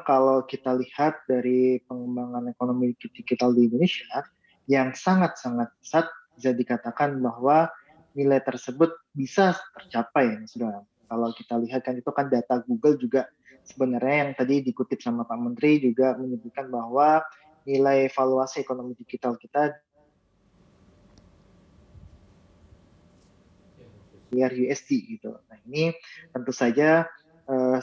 memang kalau kita lihat dari pengembangan ekonomi digital di Indonesia yang sangat-sangat pesat, bisa dikatakan bahwa nilai tersebut bisa tercapai ya Mas Bram. Kalau kita lihat kan itu kan data Google juga sebenarnya yang tadi dikutip sama Pak Menteri juga menyebutkan bahwa nilai valuasi ekonomi digital kita miliar USD gitu. Nah ini tentu saja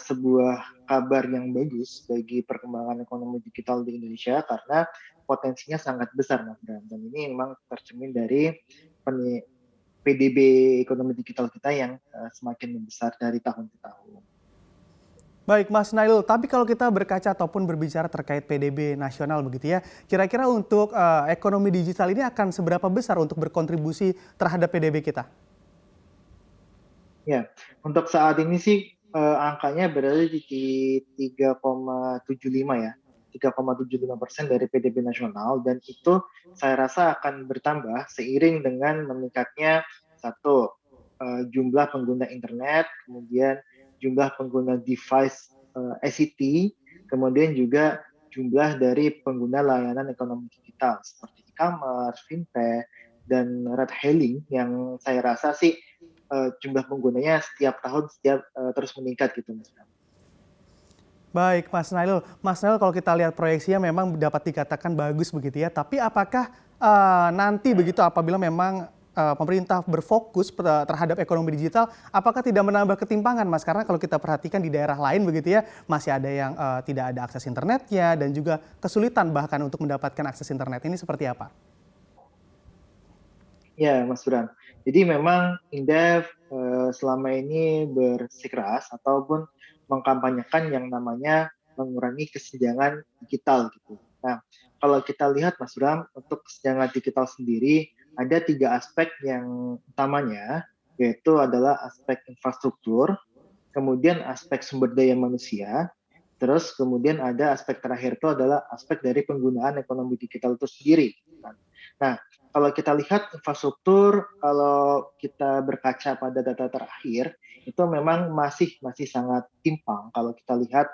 sebuah kabar yang bagus bagi perkembangan ekonomi digital di Indonesia karena potensinya sangat besar Mas Bram. Dan ini memang tercermin dari PDB ekonomi digital kita yang semakin membesar dari tahun ke tahun. Baik Mas Nailul, tapi kalau kita berkaca ataupun berbicara terkait PDB nasional begitu ya, kira-kira untuk ekonomi digital ini akan seberapa besar untuk berkontribusi terhadap PDB kita? Ya, untuk saat ini sih angkanya berada di 3,75 ya, 3,75% dari PDB nasional dan itu saya rasa akan bertambah seiring dengan meningkatnya satu jumlah pengguna internet, kemudian jumlah pengguna device ICT, kemudian juga jumlah dari pengguna layanan ekonomi digital seperti e-commerce, fintech, dan ride hailing yang saya rasa sih jumlah penggunanya setiap tahun terus meningkat gitu Mas. Baik Mas Nailul, kalau kita lihat proyeksinya memang dapat dikatakan bagus begitu ya, tapi apakah nanti begitu apabila memang pemerintah berfokus terhadap ekonomi digital, apakah tidak menambah ketimpangan Mas? Karena kalau kita perhatikan di daerah lain begitu ya, masih ada yang tidak ada akses internetnya dan juga kesulitan bahkan untuk mendapatkan akses internet. Ini seperti apa? Ya Mas Bram, jadi memang Indef selama ini bersikeras ataupun mengkampanyekan yang namanya mengurangi kesenjangan digital gitu. Nah, kalau kita lihat Mas Bram, untuk kesenjangan digital sendiri ada 3 aspek yang utamanya, yaitu adalah aspek infrastruktur, kemudian aspek sumber daya manusia, terus kemudian ada aspek terakhir itu adalah aspek dari penggunaan ekonomi digital itu sendiri. Nah, kalau kita lihat infrastruktur, kalau kita berkaca pada data terakhir, itu memang masih sangat timpang. Kalau kita lihat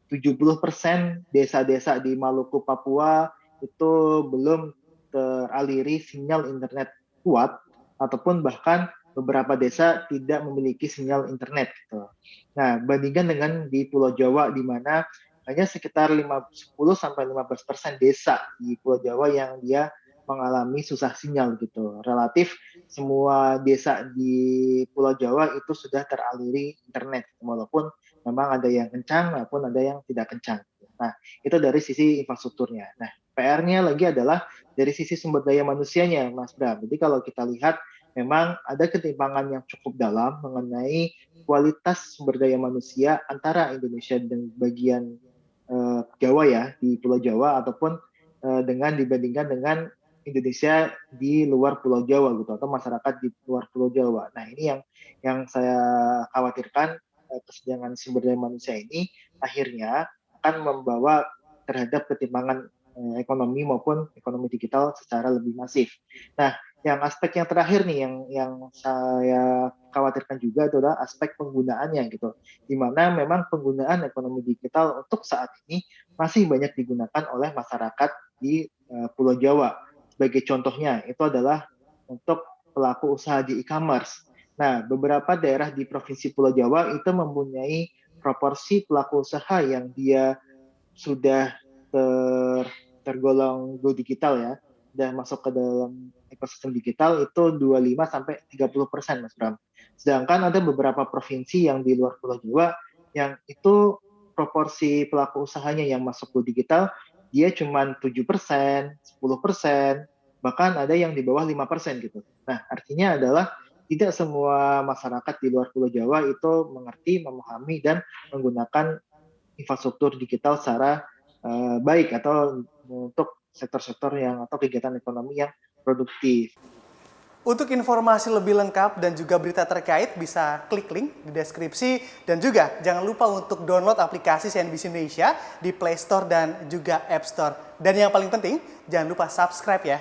70% desa-desa di Maluku, Papua itu belum teraliri sinyal internet kuat ataupun bahkan beberapa desa tidak memiliki sinyal internet gitu. Nah, bandingkan dengan di Pulau Jawa di mana hanya sekitar 10 sampai 15% desa di Pulau Jawa yang dia mengalami susah sinyal gitu. Relatif semua desa di Pulau Jawa itu sudah teraliri internet, walaupun memang ada yang kencang maupun ada yang tidak kencang. Nah, itu dari sisi infrastrukturnya. Nah, PR-nya lagi adalah dari sisi sumber daya manusianya, Mas Bram. Jadi kalau kita lihat, memang ada ketimpangan yang cukup dalam mengenai kualitas sumber daya manusia antara Indonesia dan bagian Jawa ya, di Pulau Jawa, ataupun dibandingkan dengan Indonesia di luar Pulau Jawa gitu atau masyarakat di luar Pulau Jawa. Nah ini yang saya khawatirkan kesenjangan sumber daya manusia ini akhirnya akan membawa terhadap ketimpangan ekonomi maupun ekonomi digital secara lebih masif. Nah yang aspek yang terakhir nih yang saya khawatirkan juga adalah aspek penggunaannya gitu, di mana memang penggunaan ekonomi digital untuk saat ini masih banyak digunakan oleh masyarakat di Pulau Jawa. Sebagai contohnya, itu adalah untuk pelaku usaha di e-commerce. Nah, beberapa daerah di Provinsi Pulau Jawa itu mempunyai proporsi pelaku usaha yang dia sudah tergolong go digital ya, dan masuk ke dalam ekosistem digital itu 25 sampai 30% Mas Bram. Sedangkan ada beberapa provinsi yang di luar Pulau Jawa yang itu proporsi pelaku usahanya yang masuk go digital dia cuma 7%, 10%, bahkan ada yang di bawah 5% gitu. Nah, artinya adalah tidak semua masyarakat di luar Pulau Jawa itu mengerti, memahami, dan menggunakan infrastruktur digital secara baik atau untuk sektor-sektor yang atau kegiatan ekonomi yang produktif. Untuk informasi lebih lengkap dan juga berita terkait bisa klik link di deskripsi dan juga jangan lupa untuk download aplikasi CNBC Indonesia di Play Store dan juga App Store. Dan yang paling penting jangan lupa subscribe ya